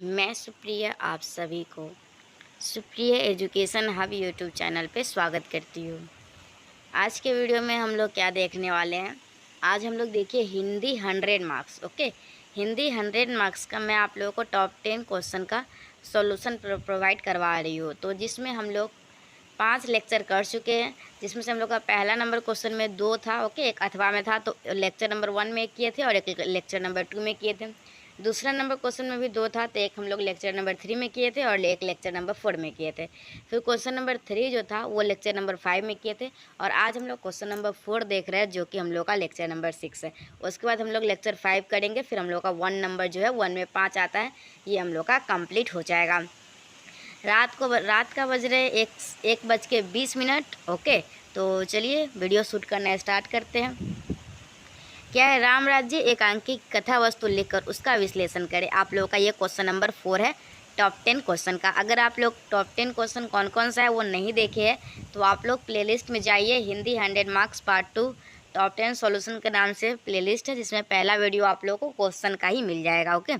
मैं सुप्रिया आप सभी को Supriya education hub YouTube channel पे स्वागत करती हूँ। आज के वीडियो में हम लोग क्या देखने वाले हैं। आज हम लोग देखिए Hindi 100 marks. Okay, Hindi 100 marks का मैं आप लोगों को टॉप 10 क्वेश्चन का सॉल्यूशन प्रोवाइड करवा रही हूँ। तो जिसमें हम लोग 5 लेक्चर कर चुके हैं, जिसमें से हम लोग का पहला नंबर क्वेश्चन में 2 था। ओके, एक अथवा में था, तो लेक्चर नंबर 1 में किए थे और एक लेक्चर नंबर 2 में किए थे। दूसरा नंबर क्वेश्चन में भी 2 था, तो एक हम लोग लेक्चर नंबर 3 में किए थे और एक लेक्चर नंबर 4 में किए थे। फिर क्वेश्चन नंबर 3 जो था वो लेक्चर नंबर 5 में किए थे और आज हम लोग क्वेश्चन नंबर 4 देख रहे हैं, जो कि हम लोग का लेक्चर नंबर 6 है। उसके बाद हम लोग लेक्चर 5 करेंगे, फिर हम लोग का 1 नंबर जो है 1 में 5 आता है, ये हम लोग का कंप्लीट हो जाएगा। रात का बज रहे 1:20। ओके, तो चलिए वीडियो शूट करना स्टार्ट करते हैं। क्या है, राम राज्य एकांकी कथा वस्तु लिखकर उसका विश्लेषण करें। आप लोगों का ये क्वेश्चन नंबर 4 है टॉप 10 क्वेश्चन का। अगर आप लोग टॉप 10 क्वेश्चन कौन कौन सा है वो नहीं देखे हैं, तो आप लोग प्लेलिस्ट में जाइए। Hindi 100 marks part 2 top 10 solution के नाम से प्लेलिस्ट है, जिसमें पहला वीडियो आप लोगों को क्वेश्चन का ही मिल जाएगा। ओके,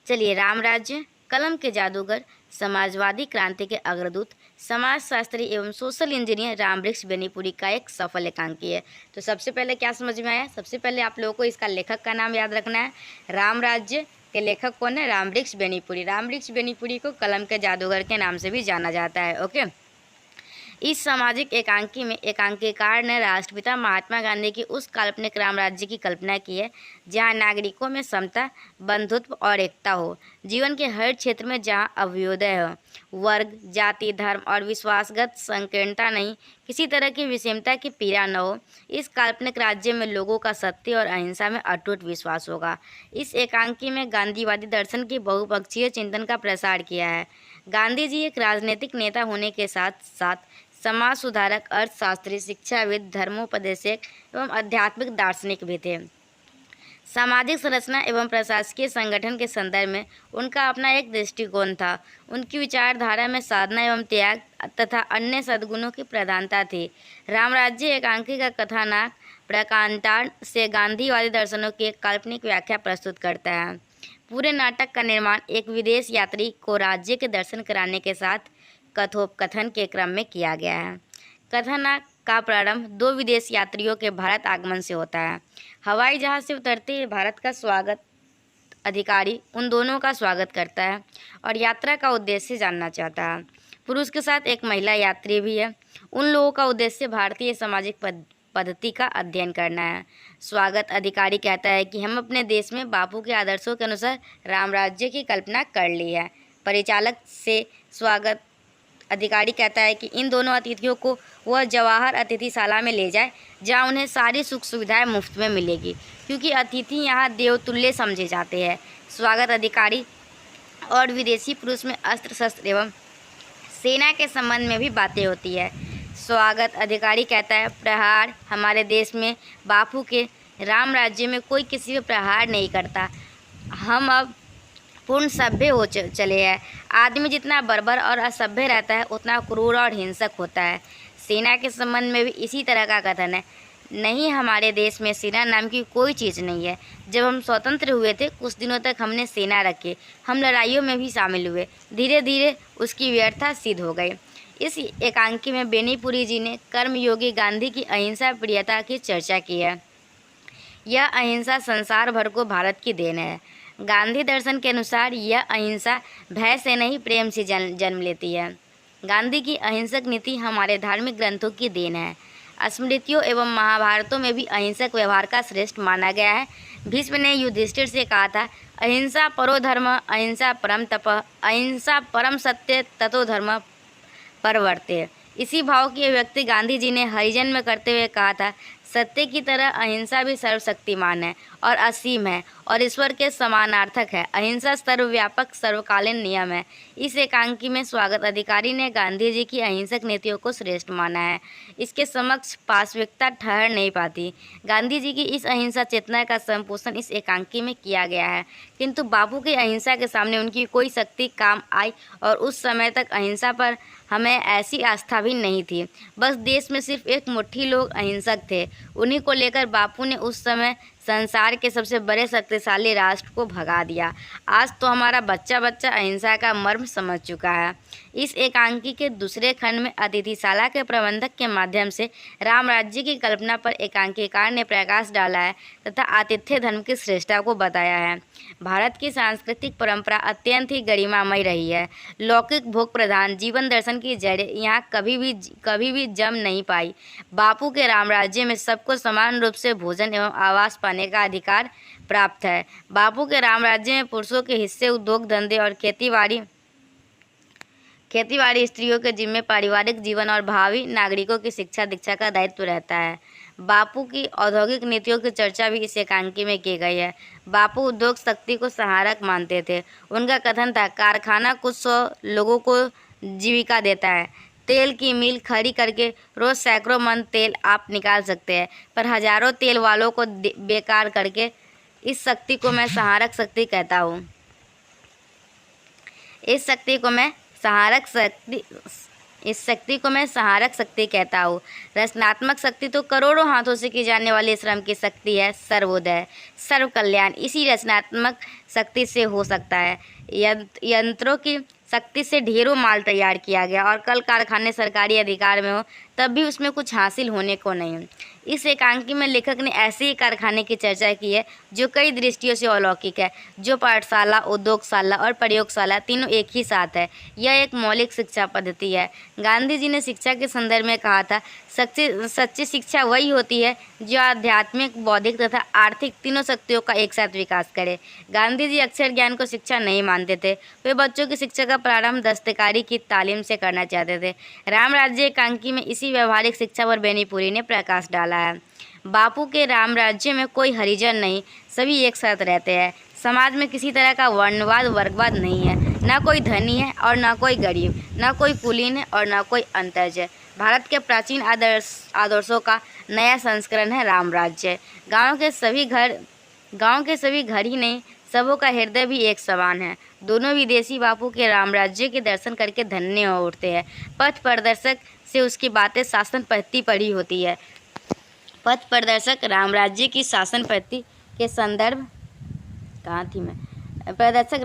चलिए। राम राज्य, कलम के जादूगर, समाजवादी क्रांति के अग्रदूत, समाजशास्त्री एवं सोशल इंजीनियर रामवृक्ष बेनीपुरी का एक सफल एकांकी है। तो सबसे पहले क्या समझ में आया? सबसे पहले आप लोगों को इसका लेखक का नाम याद रखना है। राम राज्य के लेखक कौन है? रामवृक्ष बेनीपुरी। रामवृक्ष बेनीपुरी को कलम के जादूगर के नाम से भी जाना जाता है। ओके, इस सामाजिक एकांकी में एकांकीकार ने राष्ट्रपिता महात्मा गांधी की उस काल्पनिक राम राज्य की कल्पना की है, जहां नागरिकों में समता, बंधुत्व और एकता हो। जीवन के हर क्षेत्र में जहां अभ्युदय हो, वर्ग, जाति, धर्म और विश्वासगत संकीर्णता नहीं, किसी तरह की विषमता की पीड़ा न हो। इस काल्पनिक राज्य में लोगों का सत्य और अहिंसा में अटूट विश्वास होगा। इस एकांकी में गांधीवादी दर्शन के बहुपक्षीय चिंतन का प्रसार किया है। गांधी जी एक राजनीतिक नेता होने के साथ साथ समाज सुधारक, अर्थशास्त्री, शिक्षाविद, धर्मोपदेशक एवं आध्यात्मिक दार्शनिक भी थे। सामाजिक संरचना एवं प्रशासकीय संगठन के संदर्भ में उनका अपना एक दृष्टिकोण था। उनकी विचारधारा में साधना एवं त्याग तथा अन्य सद्गुणों की प्रधानता थी। रामराज्य एकांकी का कथानक प्रकांडार से गांधीवादी दर्शनों की एक काल्पनिक व्याख्या प्रस्तुत करता है। पूरे नाटक का निर्माण एक विदेश यात्री को राज्य के दर्शन कराने के साथ कथोपकथन के क्रम में किया गया है। कथानक का प्रारंभ 2 विदेश यात्रियों के भारत आगमन से होता है। हवाई जहाज से उतरते ही भारत का स्वागत अधिकारी उन दोनों का स्वागत करता है और यात्रा का उद्देश्य जानना चाहता है। पुरुष के साथ एक महिला यात्री भी है। उन लोगों का उद्देश्य भारतीय सामाजिक पद्धति का अध्ययन करना है। स्वागत अधिकारी कहता है कि हम अपने देश में बापू के आदर्शों के अनुसार राम राज्य की कल्पना कर ली है। परिचालक से स्वागत अधिकारी कहता है कि इन दोनों अतिथियों को वह जवाहर अतिथिशाला में ले जाए, जहां उन्हें सारी सुख सुविधाएं मुफ्त में मिलेगी, क्योंकि अतिथि यहां देवतुल्य समझे जाते हैं। स्वागत अधिकारी और विदेशी पुरुष में अस्त्र शस्त्र एवं सेना के संबंध में भी बातें होती है। स्वागत अधिकारी कहता है, प्रहार हमारे देश में बापू के राम राज्य में कोई किसी पर प्रहार नहीं करता। हम अब पूर्ण सभ्य हो चले हैं। आदमी जितना बर्बर और असभ्य रहता है, उतना क्रूर और हिंसक होता है। सेना के संबंध में भी इसी तरह का कथन है। नहीं, हमारे देश में सेना नाम की कोई चीज़ नहीं है। जब हम स्वतंत्र हुए थे, कुछ दिनों तक हमने सेना रखी। हम लड़ाइयों में भी शामिल हुए। धीरे धीरे उसकी व्यर्थता सिद्ध हो गई। इस एकांकी में बेनीपुरी जी ने कर्मयोगी गांधी की अहिंसा प्रियता की चर्चा की है। यह अहिंसा संसार भर को भारत की देन है। गांधी दर्शन के अनुसार यह अहिंसा भय से नहीं, प्रेम से जन्म लेती है। गांधी की अहिंसक नीति हमारे धार्मिक ग्रंथों की देन है। स्मृतियों एवं महाभारतों में भी अहिंसक व्यवहार का श्रेष्ठ माना गया है। भीष्म ने युधिष्ठिर से कहा था, अहिंसा परो धर्म, अहिंसा परम तप, अहिंसा परम सत्य, ततो धर्म परवर्ते। इसी भाव की अभिव्यक्ति गांधी जी ने हरिजन में करते हुए कहा था, सत्य की तरह अहिंसा भी सर्वशक्तिमान है और असीम है और ईश्वर के समानार्थक है। अहिंसा सर्वव्यापक सर्वकालीन नियम है। इस एकांकी में स्वागत अधिकारी ने गांधी जी की अहिंसक नीतियों को श्रेष्ठ माना है। इसके समक्ष पाशविकता ठहर नहीं पाती। गांधी जी की इस अहिंसा चेतना का संपोषण इस एकांकी में किया गया है, किंतु बापू की अहिंसा के सामने उनकी कोई शक्ति काम आई और उस समय तक अहिंसा पर हमें ऐसी आस्था भी नहीं थी। बस देश में सिर्फ एक मुट्ठी लोग अहिंसक थे। उन्हीं को लेकर बापू ने उस समय संसार के सबसे बड़े शक्तिशाली राष्ट्र को भगा दिया। आज तो हमारा बच्चा बच्चा अहिंसा का मर्म समझ चुका है। इस एकांकी के दूसरे खंड में अतिथिशाला के प्रबंधक के माध्यम से राम राज्य की कल्पना पर एकांकीकार ने प्रकाश डाला है तथा आतिथ्य धर्म की श्रेष्ठता को बताया है। भारत की सांस्कृतिक परंपरा अत्यंत ही गरिमामय रही है। लौकिक भोग प्रधान जीवन दर्शन की जड़ें यहाँ कभी भी जम नहीं पाई। बापू के राम राज्य में सबको समान रूप से भोजन एवं आवास पाने का अधिकार प्राप्त है। बापू के राम राज्य में पुरुषों के हिस्से उद्योग धंधे और खेतीबाड़ी स्त्रियों के जिम्मे पारिवारिक जीवन और भावी नागरिकों की शिक्षा दीक्षा का दायित्व रहता है। बापू की औद्योगिक नीतियों की चर्चा भी इस एकांकी में की गई है। बापू उद्योग शक्ति को सहारक मानते थे। उनका कथन था, कारखाना कुछ 100 लोगों को जीविका देता है। तेल की मिल खड़ी करके रोज सैकड़ों मन तेल आप निकाल सकते हैं, पर हजारों तेल वालों को बेकार करके इस शक्ति को मैं सहारक शक्ति कहता हूँ। इस शक्ति को मैं सहारक शक्ति कहता हूँ। रचनात्मक शक्ति तो करोड़ों हाथों से की जाने वाली श्रम की शक्ति है। सर्वोदय सर्व कल्याण इसी रचनात्मक शक्ति से हो सकता है। यंत्रों की शक्ति से ढेरों माल तैयार किया गया और कल कारखाने सरकारी अधिकार में हो तब भी उसमें कुछ हासिल होने को नहीं। इस एकांकी में लेखक ने ऐसे ही कारखाने की चर्चा की है जो कई दृष्टियों से अलौकिक है, जो पाठशाला, उद्योगशाला और प्रयोगशाला तीनों एक ही साथ है। यह एक मौलिक शिक्षा पद्धति है। गांधी जी ने शिक्षा के संदर्भ में कहा था, सच्ची शिक्षा वही होती है जो आध्यात्मिक, बौद्धिक तथा आर्थिक तीनों शक्तियों का एक साथ विकास करे। गांधी जी अक्षर ज्ञान को शिक्षा नहीं मानते थे। वे बच्चों की शिक्षा का प्रारंभ दस्तकारी की तालीम से करना चाहते थे। राम राज्य एकांकी में इसी व्यवहारिक शिक्षा पर बेनीपुरी ने प्रकाश डाला है। बापू के राम राज्य में कोई हरिजन नहीं, सभी एक साथ रहते हैं। समाज में किसी तरह का वर्णवाद, वर्गवाद नहीं है। ना कोई धनी है और ना कोई गरीब, ना कोई कुलीन है और ना कोई अंतर्ज है। भारत के प्राचीन आदर्शों का नया संस्करण है राम राज्य। गाँव के सभी घर ही नहीं, सबों का हृदय भी एक समान है। दोनों विदेशी बापू के राम राज्य के दर्शन करके धन्य हो उठते हैं। पथ प्रदर्शक से उसकी बातें शासन पद्धति पढ़ी होती है। पथ प्रदर्शक राम राज्य की शासन पद्धति के संदर्भ प्रदर्शक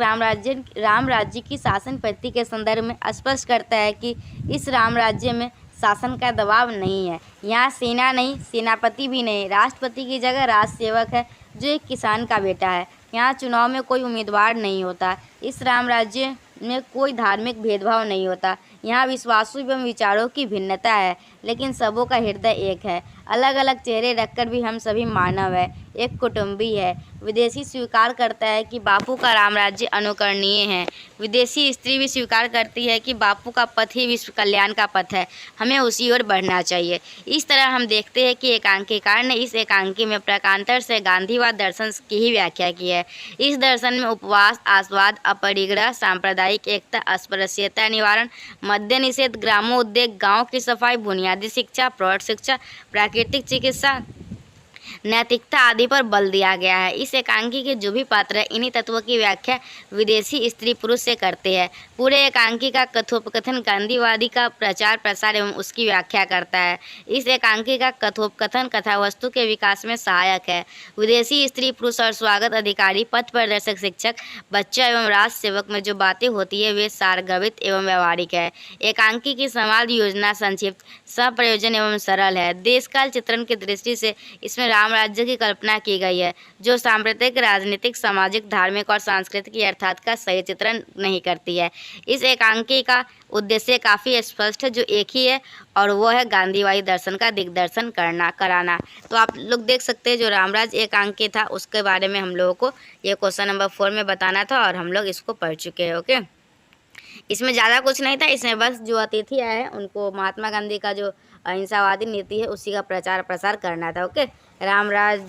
राम राज्य की शासन पद्धति के संदर्भ में स्पष्ट करता है कि इस राम राज्य में शासन का दबाव नहीं है। यहाँ सेना नहीं, सेनापति भी नहीं, राष्ट्रपति की जगह राजसेवक है जो एक किसान का बेटा है। यहाँ चुनाव में कोई उम्मीदवार नहीं होता। इस राम राज्य में कोई धार्मिक भेदभाव नहीं होता। यहाँ विश्वासों एवं विचारों की भिन्नता है, लेकिन सबों का हृदय एक है। अलग अलग चेहरे रखकर भी हम सभी मानव है, एक कुटुंबी है। विदेशी स्वीकार करता है कि बापू का राम राज्य अनुकरणीय है। विदेशी स्त्री भी स्वीकार करती है कि बापू का पथ ही विश्व कल्याण का पथ है, हमें उसी ओर बढ़ना चाहिए। इस तरह हम देखते हैं कि एकांकीकार ने इस एकांकी में प्रकारांतर से गांधीवाद दर्शन की ही व्याख्या की है। इस दर्शन में उपवास, आस्वाद, अपरिग्रह, सांप्रदायिक एकता, अस्पृश्यता निवारण, मद्य निषेध, ग्रामोद्योग, गाँव की सफाई, बुनियादी शिक्षा, प्रौढ़ शिक्षा, प्राकृतिक चिकित्सा, नैतिकता आदि पर बल दिया गया है। इस एकांकी के जो भी पात्र है, इन्हीं तत्वों की व्याख्या विदेशी स्त्री पुरुष से करते हैं। पूरे एकांकी का कथोपकथन गांधीवादी का प्रचार प्रसार एवं उसकी व्याख्या करता है। इस एकांकी का कथोपकथन कथावस्तु के विकास में सहायक है। विदेशी स्त्री पुरुष और स्वागत अधिकारी, पथ प्रदर्शक, शिक्षक, बच्चा एवं राज सेवक में जो बातें होती है वे सारगर्भित एवं व्यवहारिक है। एकांकी की समाज योजना संक्षिप्त, सप्रयोजन एवं सरल है। देशकाल चित्रण की दृष्टि से इसमें राम राज्य की कल्पना की गई है, जो सांप्रदायिक, राजनीतिक, सामाजिक, धार्मिक और सांस्कृतिक अर्थात का सही चित्रण नहीं करती है। इस एकांकी का उद्देश्य काफ़ी स्पष्ट है, जो एक ही है, और वो है गांधीवादी दर्शन का दिग्दर्शन कराना। तो आप लोग देख सकते हैं जो रामराज एकांकी था उसके बारे में हम लोगों को ये क्वेश्चन नंबर 4 में बताना था और हम लोग इसको पढ़ चुके हैं। ओके, इसमें ज़्यादा कुछ नहीं था। इसमें बस जो अतिथि आए हैं उनको महात्मा गांधी का जो अहिंसावादी नीति है उसी का प्रचार प्रसार करना था। ओके, रामराज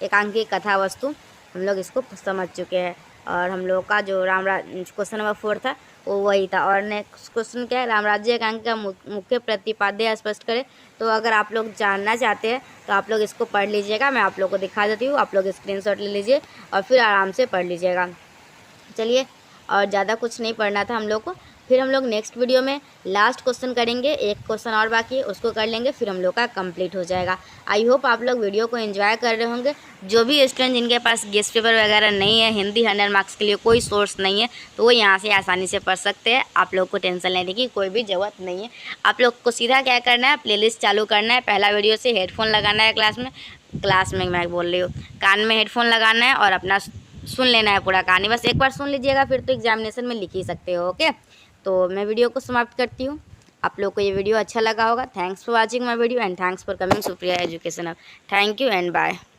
एकांकी कथा वस्तु हम लोग इसको समझ चुके हैं और हम लोग का जो रामराज क्वेश्चन नंबर 4 था वो वही था। और नेक्स्ट क्वेश्चन क्या है, रामराज्य एकांकी का मुख्य प्रतिपाद्य स्पष्ट करें। तो अगर आप लोग जानना चाहते हैं तो आप लोग इसको पढ़ लीजिएगा, मैं आप लोग को दिखा देती हूँ, आप लोग स्क्रीनशॉट ले लीजिए और फिर आराम से पढ़ लीजिएगा। चलिए, और ज़्यादा कुछ नहीं पढ़ना था हम लोग को, फिर हम लोग नेक्स्ट वीडियो में लास्ट क्वेश्चन करेंगे, एक क्वेश्चन और बाकी है उसको कर लेंगे, फिर हम लोग का कंप्लीट हो जाएगा। आई होप आप लोग वीडियो को एंजॉय कर रहे होंगे। जो भी स्टूडेंट जिनके पास गेस्ट पेपर वगैरह नहीं है, हिंदी 100 मार्क्स के लिए कोई सोर्स नहीं है, तो वो यहाँ से आसानी से पढ़ सकते हैं। आप लोग को टेंशन लेने की कोई भी ज़रूरत नहीं है। आप लोग को सीधा क्या करना है, प्लेलिस्ट चालू करना है। पहला वीडियो से हेडफोन लगाना है, क्लास में मैं बोल रही हूँ, कान में हेडफोन लगाना है और अपना सुन लेना है पूरा कहानी। बस एक बार सुन लीजिएगा, फिर तो एग्जामिनेशन में लिख ही सकते हो। ओके, तो मैं वीडियो को समाप्त करती हूँ। आप लोग को ये वीडियो अच्छा लगा होगा। Thanks for watching my video and thanks for coming Supriya education hub. Thank you and bye.